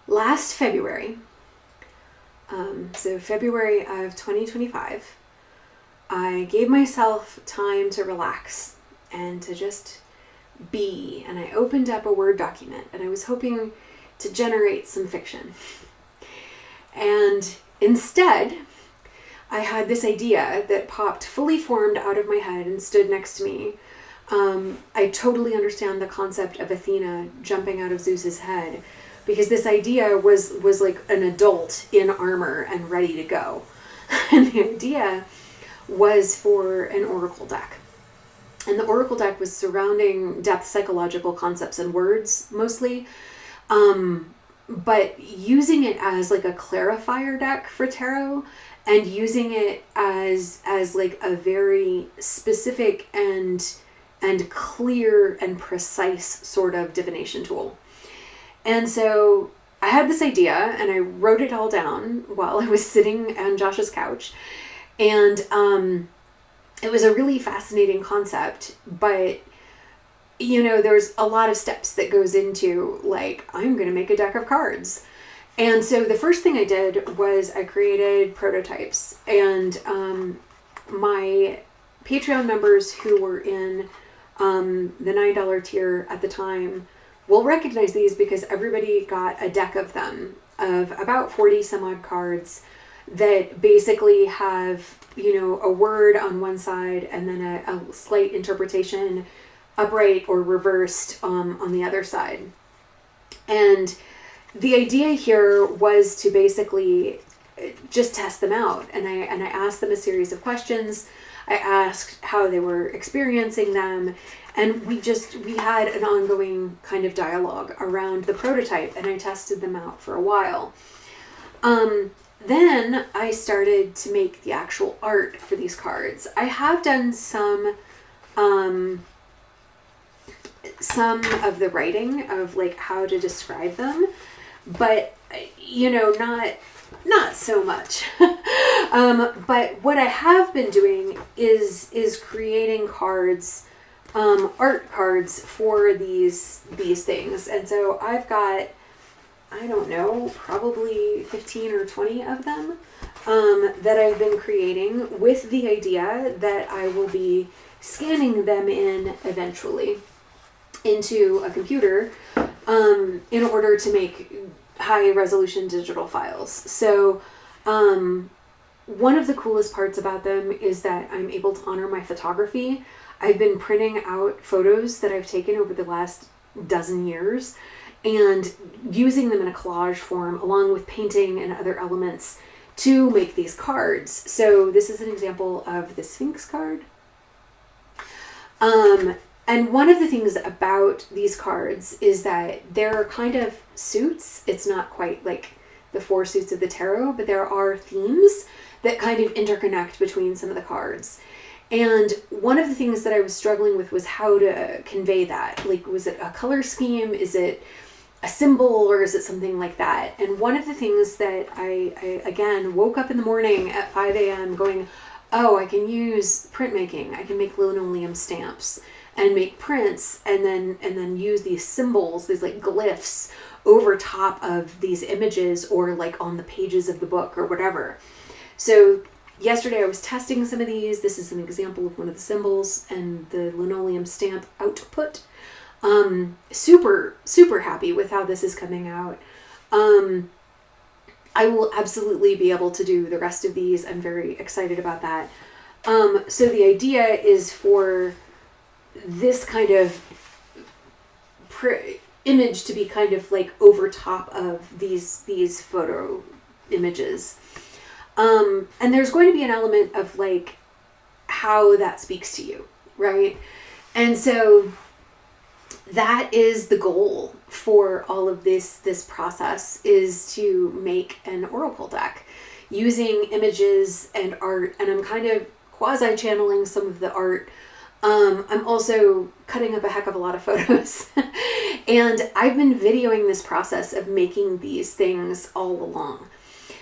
last February, so February of 2025, I gave myself time to relax and to just be, and I opened up a Word document, and I was hoping to generate some fiction. And instead, I had this idea that popped fully formed out of my head and stood next to me. I totally understand the concept of Athena jumping out of Zeus's head, because this idea was like an adult in armor and ready to go. And the idea was for an oracle deck. And the oracle deck was surrounding depth psychological concepts and words mostly, but using it as like a clarifier deck for tarot, and using it as like a very specific and clear and precise sort of divination tool. And so I had this idea, and I wrote it all down while I was sitting on Josh's couch. And it was a really fascinating concept, but there's a lot of steps that goes into, like, I'm going to make a deck of cards. And so the first thing I did was I created prototypes, and my Patreon members who were in the $9 tier at the time will recognize these, because everybody got a deck of them, of about 40 some odd cards that basically have, a word on one side and then a slight interpretation upright or reversed on the other side. And the idea here was to basically just test them out. And I asked them a series of questions. I asked how they were experiencing them. And we had an ongoing kind of dialogue around the prototype, and I tested them out for a while. Then I started to make the actual art for these cards. I have done some of the writing of like how to describe them, but not so much. But what I have been doing is creating cards, art cards for these things. And so I've got, I don't know, probably 15 or 20 of them that I've been creating, with the idea that I will be scanning them in eventually into a computer in order to make high resolution digital files. So one of the coolest parts about them is that I'm able to honor my photography. I've been printing out photos that I've taken over the last dozen years and using them in a collage form along with painting and other elements to make these cards. So this is an example of the Sphinx card. And one of the things about these cards is that they're kind of suits. It's not quite like the 4 suits of the tarot, but there are themes that kind of interconnect between some of the cards. And one of the things that I was struggling with was how to convey that. Like, was it a color scheme? Is it a symbol, or is it something like that? And one of the things that I again woke up in the morning at 5 a.m. going, oh, I can use printmaking. I can make linoleum stamps and make prints, and then use these symbols, these like glyphs over top of these images, or like on the pages of the book or whatever. So yesterday I was testing some of these. This is an example of one of the symbols and the linoleum stamp output. Super, super happy with how this is coming out. I will absolutely be able to do the rest of these. I'm very excited about that. So the idea is for this kind of image to be kind of like over top of these photo images. And there's going to be an element of like how that speaks to you, right? And so that is the goal for all of this process, is to make an oracle deck using images and art. And I'm kind of quasi channeling some of the art. I'm also cutting up a heck of a lot of photos and I've been videoing this process of making these things all along.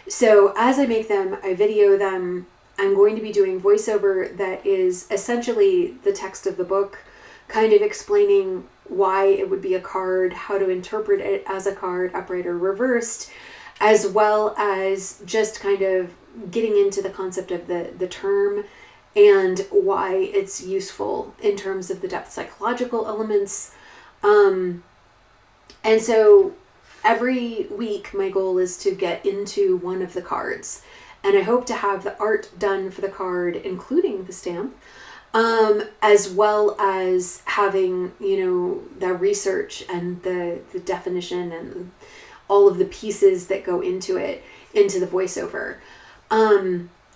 So as I make them, I video them. I'm going to be doing voiceover that is essentially the text of the book kind of explaining why it would be a card, how to interpret it as a card, upright or reversed, as well as just kind of getting into the concept of the term and why it's useful in terms of the depth psychological elements. And so every week my goal is to get into one of the cards, and I hope to have the art done for the card, including the stamp, as well as having, the research and the definition and all of the pieces that go into it, into the voiceover.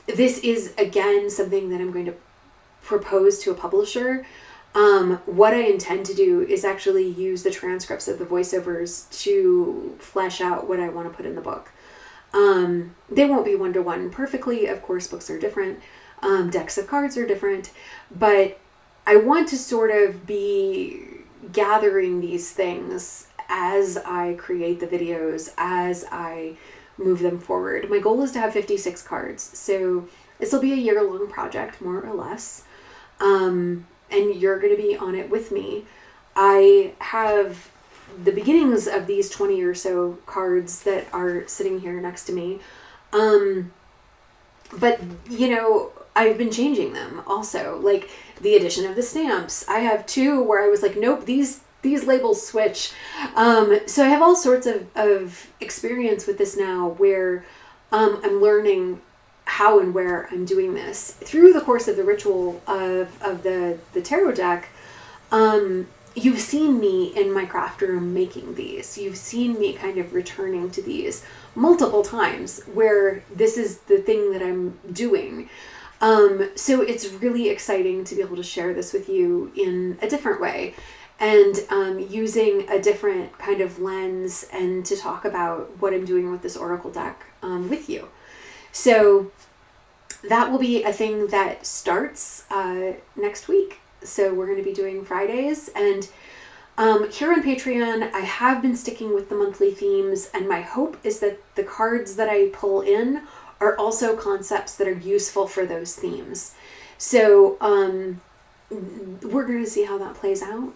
This is, again, something that I'm going to propose to a publisher. What I intend to do is actually use the transcripts of the voiceovers to flesh out what I want to put in the book. They won't be one-to-one perfectly. Of course, books are different. Decks of cards are different. But I want to sort of be gathering these things as I create the videos, as I move them forward. My goal is to have 56 cards. So this will be a year-long project, more or less. And you're going to be on it with me. I have the beginnings of these 20 or so cards that are sitting here next to me. But, I've been changing them also. Like the addition of the stamps. I have 2 where I was like, nope, these labels switch. So I have all sorts of experience with this now where I'm learning how and where I'm doing this. Through the course of the ritual of the tarot deck, you've seen me in my craft room making these. You've seen me kind of returning to these multiple times where this is the thing that I'm doing. So it's really exciting to be able to share this with you in a different way and using a different kind of lens and to talk about what I'm doing with this oracle deck with you. So that will be a thing that starts next week. So we're going to be doing Fridays, and here on Patreon, I have been sticking with the monthly themes, and my hope is that the cards that I pull in are also concepts that are useful for those themes. So we're going to see how that plays out.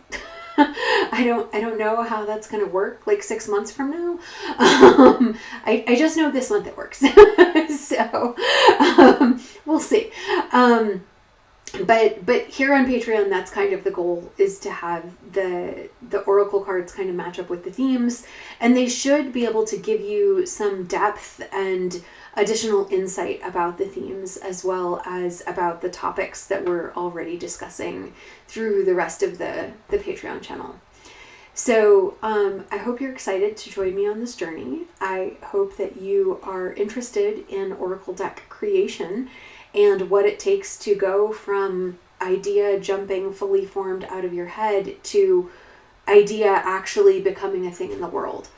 I don't know how that's going to work like 6 months from now. I just know this month it works. So we'll see. But here on Patreon, that's kind of the goal, is to have the oracle cards kind of match up with the themes, and they should be able to give you some depth and additional insight about the themes, as well as about the topics that we're already discussing through the rest of the Patreon channel. So I hope you're excited to join me on this journey. I hope that you are interested in oracle deck creation and what it takes to go from idea jumping fully formed out of your head to idea actually becoming a thing in the world.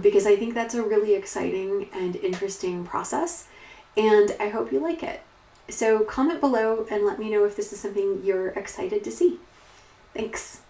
Because I think that's a really exciting and interesting process, and I hope you like it. So comment below and let me know if this is something you're excited to see. Thanks.